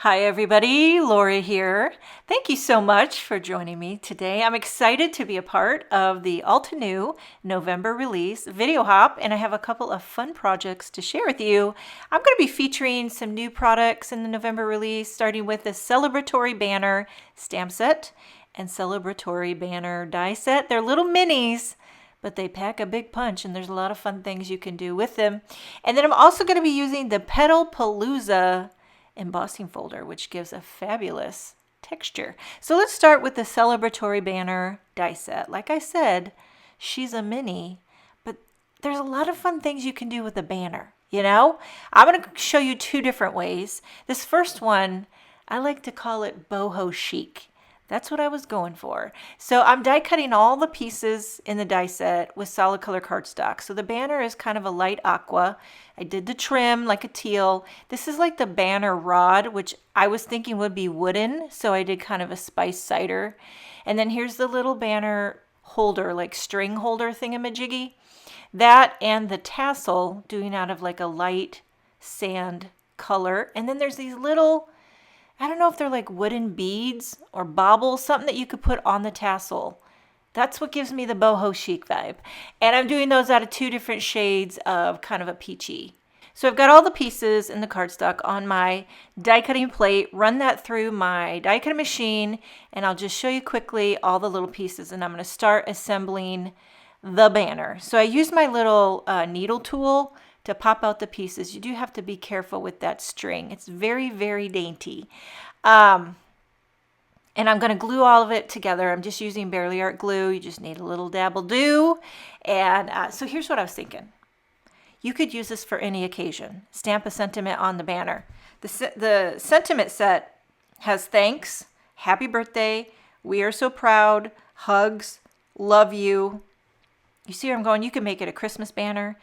Hi everybody, Lori here. Thank you so much for joining me today. I'm excited to be a part of the Altenew November release video hop, and I have a couple of fun projects to share with you. I'm going to be featuring some new products in the November release, starting with the Celebratory banner stamp set and Celebratory banner die set. They're little minis, but they pack a big punch, and there's a lot of fun things you can do with them. And then I'm also going to be using the Petal Palooza embossing folder, which gives a fabulous texture. So let's start with the Celebratory banner die set. Like I said, she's a mini, but there's a lot of fun things you can do with a banner, you know? I'm going to show you two different ways. This first one, I like to call it boho chic. That's what I was going for. So I'm die cutting all the pieces in the die set with solid color cardstock. So the banner is kind of a light aqua. I did the trim like a teal. This is like the banner rod, which I was thinking would be wooden. So I did kind of a spiced cider. And then here's the little banner holder, like string holder thingamajiggy. That and the tassel doing out of like a light sand color. And then there's these little, I don't know if they're like wooden beads or baubles, something that you could put on the tassel. That's what gives me the boho chic vibe. And I'm doing those out of two different shades of kind of a peachy. So I've got all the pieces in the cardstock on my die cutting plate, run that through my die cutting machine, and I'll just show you quickly all the little pieces, and I'm going to start assembling the banner. So I use my little needle tool to pop out the pieces. You do have to be careful with that string. It's very, very dainty. And I'm going to glue all of it together. I'm just using Barely Art glue. You just need a little dabble do. And so here's what I was thinking. You could use this for any occasion. Stamp a sentiment on the banner. The sentiment set has thanks, happy birthday, we are so proud, hugs, love you. You see where I'm going? You can make it a Christmas banner.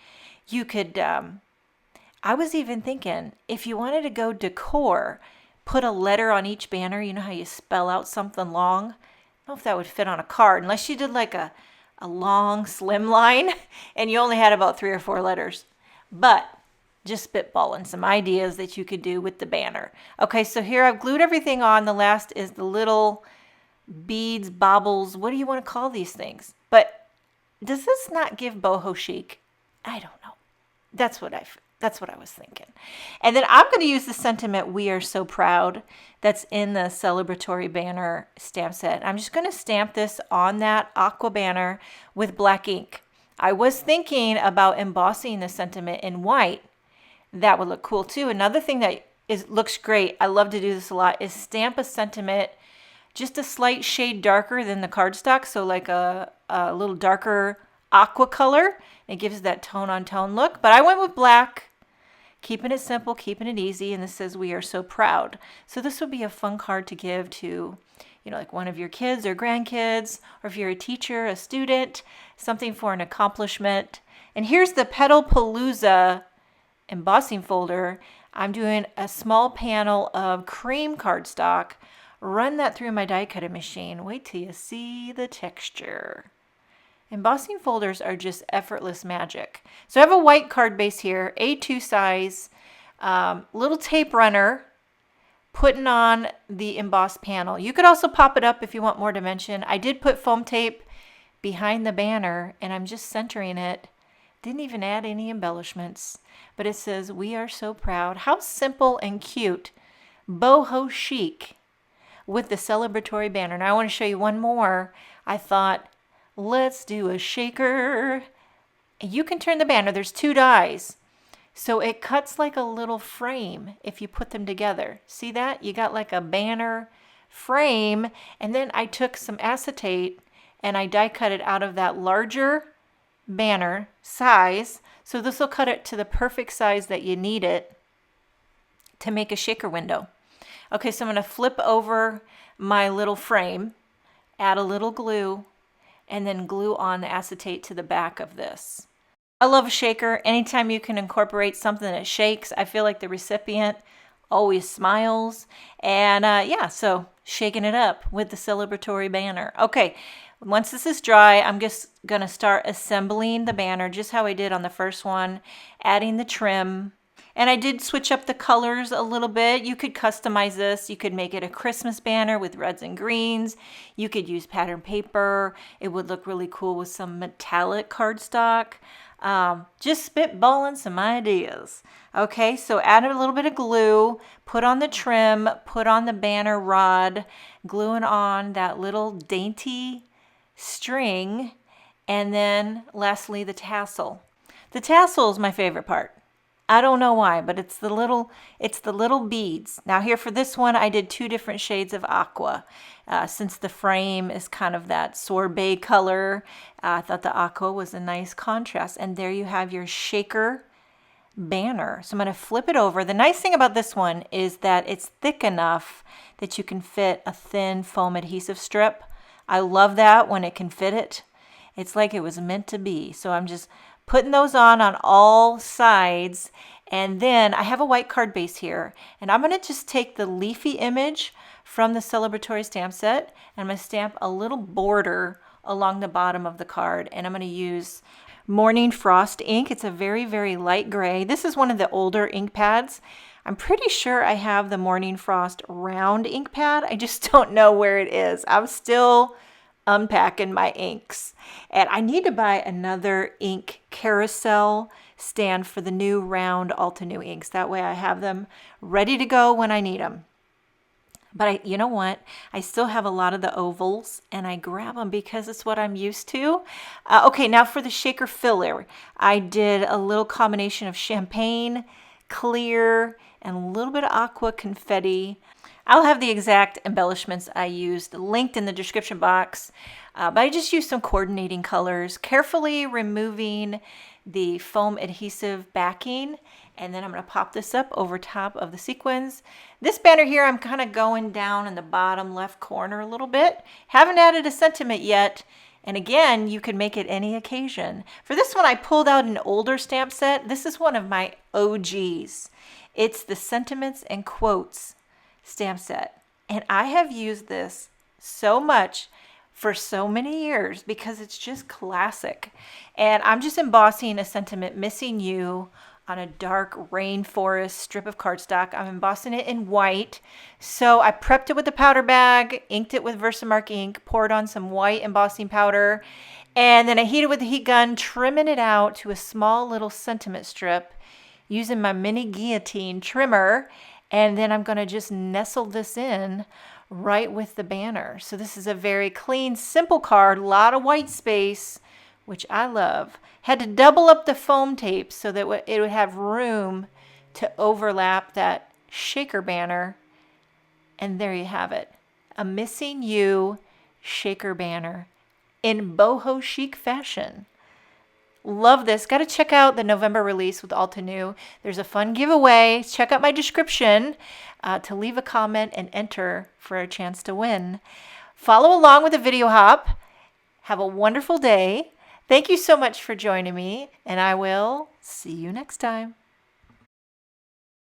You could, I was even thinking, if you wanted to go decor, put a letter on each banner. You know how you spell out something long? I don't know if that would fit on a card, unless you did like a long slim line and you only had about 3 or 4 letters. But just spitballing some ideas that you could do with the banner. Okay, so here I've glued everything on. The last is the little beads, baubles. What do you want to call these things? But does this not give boho chic? I don't know. That's what I was thinking. And then I'm going to use the sentiment "We are so proud" that's in the Celebratory banner stamp set. I'm just going to stamp this on that aqua banner with black ink. I was thinking about embossing the sentiment in white. That would look cool too. Another thing that looks great, I love to do this a lot, is stamp a sentiment just a slight shade darker than the cardstock. So like a little darker aqua color. It gives that tone on tone look, but I went with black, keeping it simple, keeping it easy, and this says "We are so proud." So this would be a fun card to give to, you know, like one of your kids or grandkids, or if you're a teacher, a student, something for an accomplishment. And here's the Petal Palooza embossing folder. I'm doing a small panel of cream cardstock. Run that through my die cutting machine. Wait till you see the texture. Embossing folders are just effortless magic. So I have a white card base here, A2 size, little tape runner, putting on the embossed panel. You could also pop it up if you want more dimension. I did put foam tape behind the banner, and I'm just centering it. Didn't even add any embellishments, but it says "We are so proud." How simple and cute. Boho chic with the Celebratory banner. Now I want to show you one more. I thought, let's do a shaker. You can turn the banner. There's 2 dies. So it cuts like a little frame if you put them together. See that? You got like a banner frame. And then I took some acetate and I die cut it out of that larger banner size. So this will cut it to the perfect size that you need it to make a shaker window. Okay, so I'm going to flip over my little frame, add a little glue, and then glue on the acetate to the back of this. I love a shaker. Anytime you can incorporate something that shakes, I feel like the recipient always smiles. And yeah, so shaking it up with the Celebratory banner. Okay, once this is dry, I'm just going to start assembling the banner just how I did on the first one, adding the trim. And I did switch up the colors a little bit. You could customize this. You could make it a Christmas banner with reds and greens. You could use pattern paper. It would look really cool with some metallic cardstock. Just spitballing some ideas. Okay, so add a little bit of glue, put on the trim, put on the banner rod, gluing on that little dainty string, and then lastly the tassel. The tassel is my favorite part. I don't know why, but it's the little beads. Now here for this one, I did 2 different shades of aqua. Since the frame is kind of that sorbet color, I thought the aqua was a nice contrast. And there you have your shaker banner. So I'm going to flip it over. The nice thing about this one is that it's thick enough that you can fit a thin foam adhesive strip. I love that when it can fit it. It's like it was meant to be. So I'm just putting those on all sides. And then I have a white card base here. And I'm going to just take the leafy image from the Celebratory stamp set. And I'm going to stamp a little border along the bottom of the card. And I'm going to use Morning Frost ink. It's a very, very light gray. This is one of the older ink pads. I'm pretty sure I have the Morning Frost round ink pad. I just don't know where it is. I'm still unpacking my inks. And I need to buy another ink carousel stand for the new round Altenew inks. That way I have them ready to go when I need them. But you know what? I still have a lot of the ovals, and I grab them because it's what I'm used to. Okay, now for the shaker filler, I did a little combination of champagne, clear, and a little bit of aqua confetti. I'll have the exact embellishments I used linked in the description box, but I just used some coordinating colors, carefully removing the foam adhesive backing. And then I'm going to pop this up over top of the sequins. This banner here, I'm kind of going down in the bottom left corner a little bit. Haven't added a sentiment yet. And again, you can make it any occasion. For this one, I pulled out an older stamp set. This is one of my OGs. It's the Sentiments and Quotes stamp set. And I have used this so much for so many years because it's just classic. And I'm just embossing a sentiment, Missing You, on a dark rainforest strip of cardstock. I'm embossing it in white. So I prepped it with the powder bag, inked it with Versamark ink, poured on some white embossing powder, and then I heated with the heat gun, trimming it out to a small little sentiment strip using my mini guillotine trimmer. And then I'm going to just nestle this in right with the banner. So this is a very clean, simple card, a lot of white space, which I love. Had to double up the foam tape so that it would have room to overlap that shaker banner. And there you have it. A Missing You shaker banner in boho chic fashion. Love this. Got to check out the November release with Altenew. There's a fun giveaway. Check out my description to leave a comment and enter for a chance to win. Follow along with the video hop. Have a wonderful day. Thank you so much for joining me, and I will see you next time.